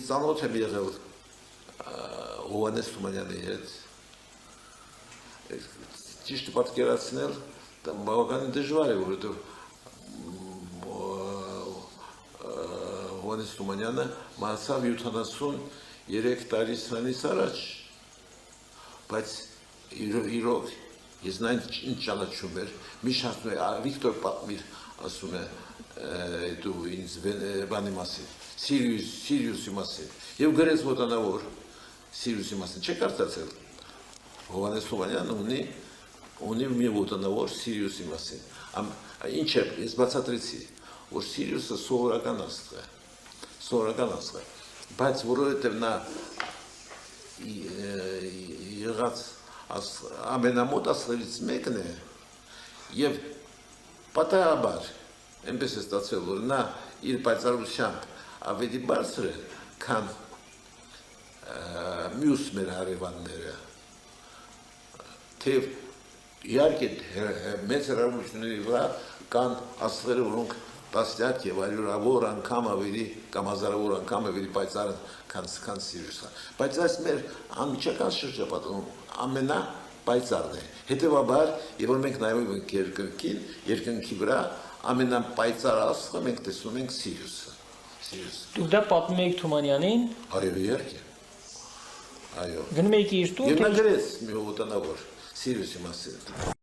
ծանոթ եմ եղել Հովհաննես Թումանյանի հետ, ճիշտ պատկերացնել բավականին դժվար է, որովհետև Հովհաննես Թումանյանը մահացավ 73 տարի սրանից առաջ, բայց իրոք ես նա ինչ ճանաչում էր, միշտ ասում է, Վիկտոր պատմիր, ասում է, դու ինձ բանի մասին, Սիրիուսի մասին, և գրեց ոտանավոր Սիրիուսի մասին, չեք կարծացել, Հովհաննես Թումանյանը ունի մի ոտանավոր Սիրիուսի մասին, ինչ է, ես բացատրեցի, որ Սիրիուսը սովորական աստղ է, բայց որովհետև նա եղած ամենամոտ աստղերից մեկն է և պատահաբար այնպես է ստացվել, որ նա իր պայծառությամբ ավելի բարձր է, քան մյուս մեր հարևանները, թեև իհարկե մեծ հեռավորությունների վրա կան աստղերը, որոնք տասնյակ և հարյուրավոր անգամ ավելի կամ հազարավոր անգամ ավելի պայծառ են, քան Սիրիուսը, բայց այս մեր անմիջական շրջապատում ամենապայծառն է, հետևաբար, և որ մենք նայում ենք երկնքի վրա, ամենապայծառ աստղը մենք տեսնում ենք Սիրիուսը։ Դուք դա պատմում եք Թումանյանին։ Այո, իհարկե։ Այո։ Գնում եք իր տուն։ Եվ նա գրեց մի ոտանավոր Սիրիուսի մասին։